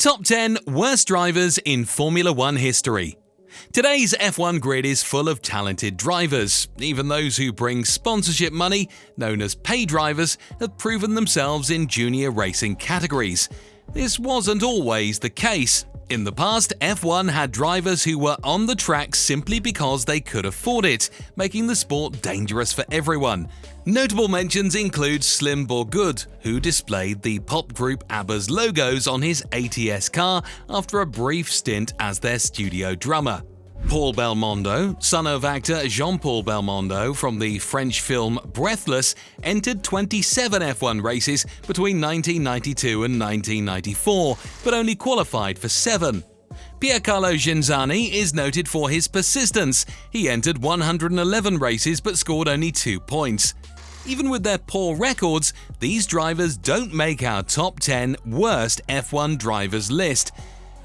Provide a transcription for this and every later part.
Top 10 Worst Drivers in Formula One History. Today's F1 grid is full of talented drivers. Even those who bring sponsorship money, known as pay drivers, have proven themselves in junior racing categories. This wasn't always the case. In the past, F1 had drivers who were on the track simply because they could afford it, making the sport dangerous for everyone. Notable mentions include Slim Borgud, who displayed the pop group ABBA's logos on his ATS car after a brief stint as their studio drummer. Paul Belmondo, son of actor Jean-Paul Belmondo from the French film Breathless, entered 27 F1 races between 1992 and 1994, but only qualified for 7. Piercarlo Genzani is noted for his persistence. He entered 111 races but scored only 2 points. Even with their poor records, these drivers don't make our top 10 worst F1 drivers list.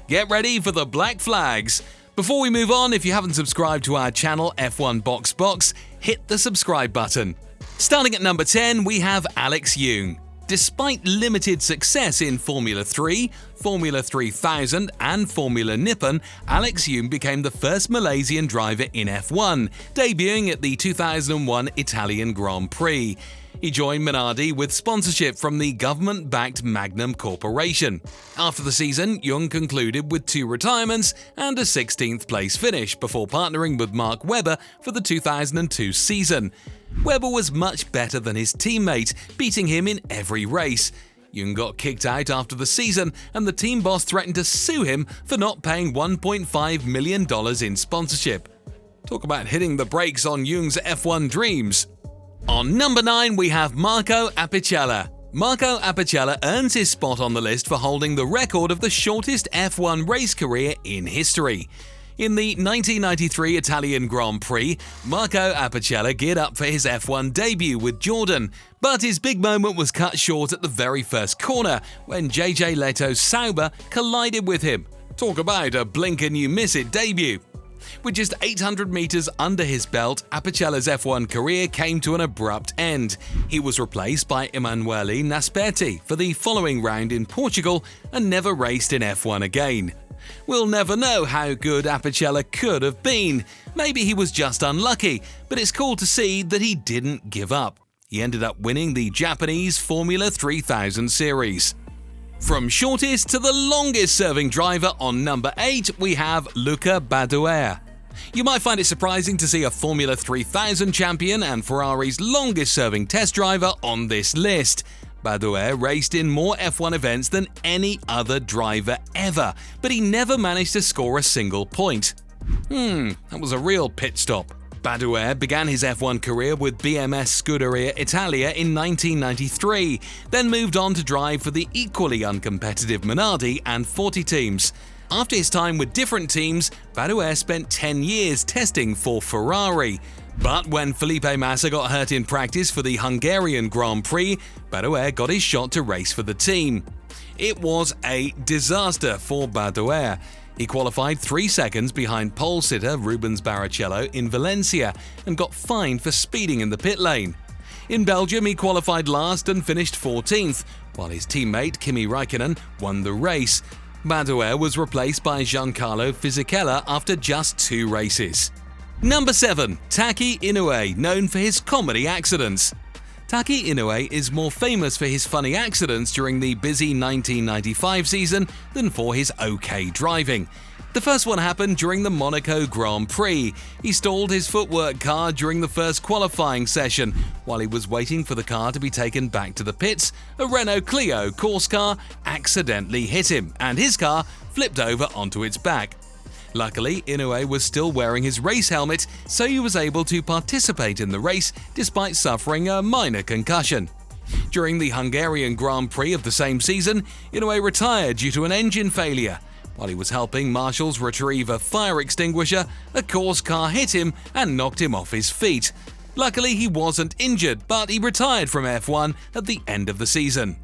Get ready for the black flags! Before we move on, if you haven't subscribed to our channel F1 Box, hit the subscribe button. Starting at number 10, we have Alex Yoong. Despite limited success in Formula 3, Formula 3000 and Formula Nippon, Alex Yoong became the first Malaysian driver in F1, debuting at the 2001 Italian Grand Prix. He joined Minardi with sponsorship from the government-backed Magnum Corporation. After the season, Yoong concluded with 2 retirements and a 16th place finish before partnering with Mark Webber for the 2002 season. Webber was much better than his teammate, beating him in every race. Yoong got kicked out after the season, and the team boss threatened to sue him for not paying $1.5 million in sponsorship. Talk about hitting the brakes on Yoong's F1 dreams. On number 9, we have Marco Apicella. Marco Apicella earns his spot on the list for holding the record of the shortest F1 race career in history. In the 1993 Italian Grand Prix, Marco Apicella geared up for his F1 debut with Jordan, but his big moment was cut short at the very first corner when JJ Leto's Sauber collided with him. Talk about a blink-and-you-miss-it debut. With just 800 meters under his belt, Apicella's F1 career came to an abrupt end. He was replaced by Emanuele Nasperti for the following round in Portugal and never raced in F1 again. We'll never know how good Apicella could have been. Maybe he was just unlucky, but it's cool to see that he didn't give up. He ended up winning the Japanese Formula 3000 series. From shortest to the longest serving driver, on number 8 we have Luca Bado. You might find it surprising to see a Formula 3000 champion and Ferrari's longest serving test driver on this list. Bado raced in more F1 events than any other driver ever, but he never managed to score a single point. That was a real pit stop. Bado began his F1 career with BMS Scuderia Italia in 1993, then moved on to drive for the equally uncompetitive Minardi and 40 teams. After his time with different teams, Bado spent 10 years testing for Ferrari. But when Felipe Massa got hurt in practice for the Hungarian Grand Prix, Bado got his shot to race for the team. It was a disaster for Bado. He qualified 3 seconds behind pole sitter Rubens Barrichello in Valencia and got fined for speeding in the pit lane. In Belgium, he qualified last and finished 14th, while his teammate Kimi Räikkönen won the race. Bado was replaced by Giancarlo Fisichella after just 2 races. Number 7. Taki Ino, known for his comedy accidents. Taki Ino is more famous for his funny accidents during the busy 1995 season than for his okay driving. The first one happened during the Monaco Grand Prix. He stalled his footwork car during the first qualifying session. While he was waiting for the car to be taken back to the pits, a Renault Clio course car accidentally hit him, and his car flipped over onto its back. Luckily, Inoue was still wearing his race helmet, so he was able to participate in the race despite suffering a minor concussion. During the Hungarian Grand Prix of the same season, Inoue retired due to an engine failure. While he was helping marshals retrieve a fire extinguisher, a course car hit him and knocked him off his feet. Luckily, he wasn't injured, but he retired from F1 at the end of the season.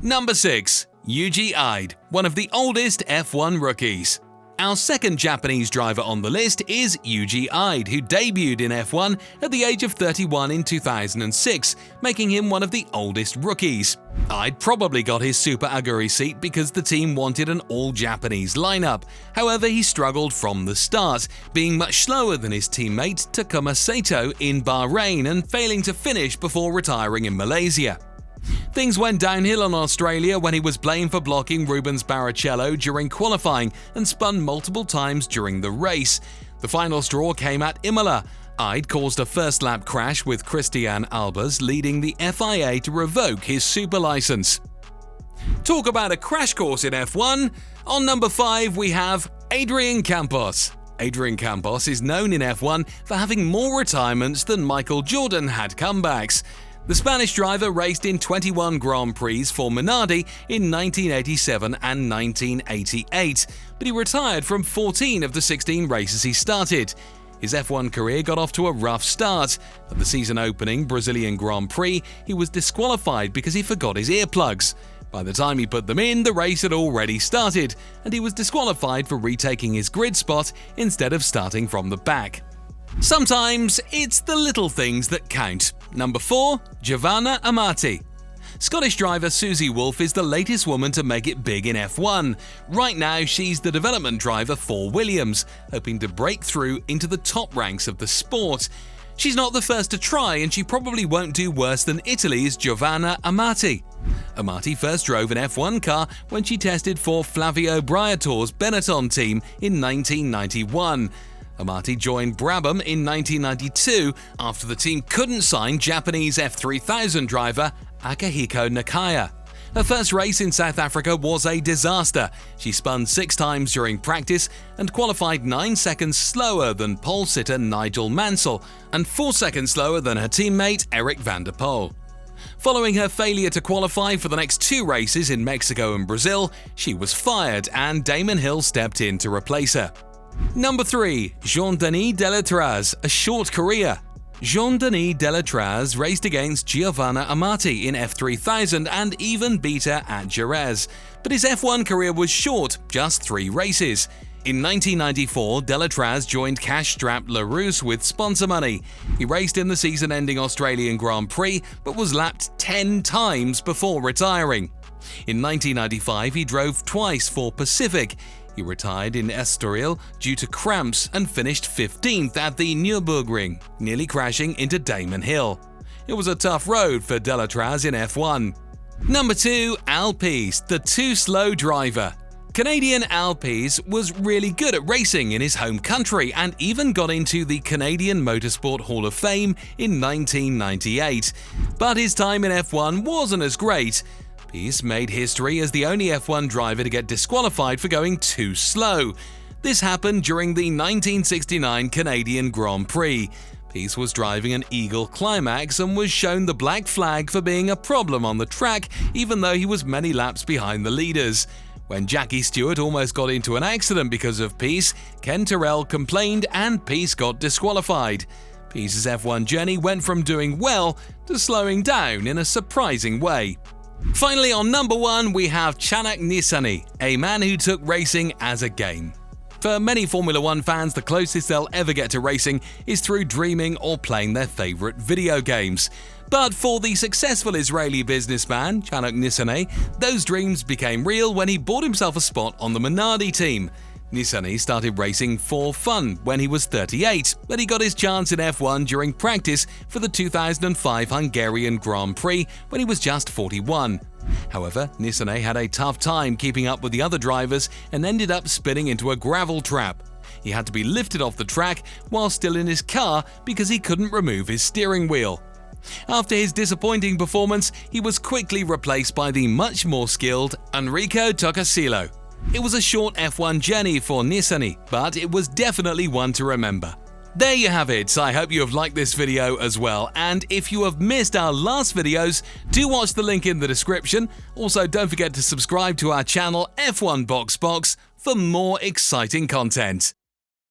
Number 6. Yugi Ide, one of the oldest F1 rookies. Our second Japanese driver on the list is Yugi Ide, who debuted in F1 at the age of 31 in 2006, making him one of the oldest rookies. Ide probably got his Super Aguri seat because the team wanted an all-Japanese lineup. However, he struggled from the start, being much slower than his teammate Takuma Sato in Bahrain and failing to finish before retiring in Malaysia. Things went downhill in Australia when he was blamed for blocking Rubens Barrichello during qualifying and spun multiple times during the race. The final straw came at Imola. Ide caused a first-lap crash with Christian Albers, leading the FIA to revoke his super license. Talk about a crash course in F1. On number 5 we have Adrien Campos. Adrien Campos is known in F1 for having more retirements than Michael Jordan had comebacks. The Spanish driver raced in 21 Grand Prix for Minardi in 1987 and 1988, but he retired from 14 of the 16 races he started. His F1 career got off to a rough start. At the season-opening Brazilian Grand Prix, he was disqualified because he forgot his earplugs. By the time he put them in, the race had already started, and he was disqualified for retaking his grid spot instead of starting from the back. Sometimes it's the little things that count. Number 4. Javana Amarti. Scottish driver Susie Wolff is the latest woman to make it big in F1. Right now, she's the development driver for Williams, hoping to break through into the top ranks of the sport. She's not the first to try, and she probably won't do worse than Italy's Javana Amarti. Amarti first drove an F1 car when she tested for Flavio Briatore's Benetton team in 1991. Amarti joined Brabham in 1992 after the team couldn't sign Japanese F3000 driver Akihiko Nakaya. Her first race in South Africa was a disaster. She spun 6 times during practice and qualified 9 seconds slower than pole sitter Nigel Mansell and 4 seconds slower than her teammate Eric van der Poel. Following her failure to qualify for the next 2 races in Mexico and Brazil, she was fired and Damon Hill stepped in to replace her. Number 3. JeanDenis Deatra, a short career. JeanDenis Deatra raced against Javana Amarti in F3000 and even beat her at Jerez, but his F1 career was short, just 3 races. In 1994, Delatraz joined cash-strapped LaRousse with sponsor money. He raced in the season-ending Australian Grand Prix, but was lapped 10 times before retiring. In 1995, he drove twice for Pacific. He retired in Estoril due to cramps and finished 15th at the Nürburgring, nearly crashing into Damon Hill. It was a tough road for Delatraz in F1. Number 2. Alp Peace, the too-slow driver. Canadian Alp Peace was really good at racing in his home country and even got into the Canadian Motorsport Hall of Fame in 1998. But his time in F1 wasn't as great. Peace made history as the only F1 driver to get disqualified for going too slow. This happened during the 1969 Canadian Grand Prix. Peace was driving an Eagle Climax and was shown the black flag for being a problem on the track, even though he was many laps behind the leaders. When Jackie Stewart almost got into an accident because of Peace, Ken Terrell complained and Peace got disqualified. Peace's F1 journey went from doing well to slowing down in a surprising way. Finally, on number 1, we have Chanakniss, a man who took racing as a game. For many Formula 1 fans, the closest they'll ever get to racing is through dreaming or playing their favorite video games. But for the successful Israeli businessman, Chanakniss, those dreams became real when he bought himself a spot on the Minardi team. Nissany started racing for fun when he was 38, but he got his chance in F1 during practice for the 2005 Hungarian Grand Prix when he was just 41. However, Nissany had a tough time keeping up with the other drivers and ended up spinning into a gravel trap. He had to be lifted off the track while still in his car because he couldn't remove his steering wheel. After his disappointing performance, he was quickly replaced by the much more skilled Enrico Toccasilo. It was a short F1 journey for Nissany, but it was definitely one to remember. There you have it. I hope you have liked this video as well, and if you have missed our last videos, do watch the link in the description. Also, don't forget to subscribe to our channel F1 Box for more exciting content.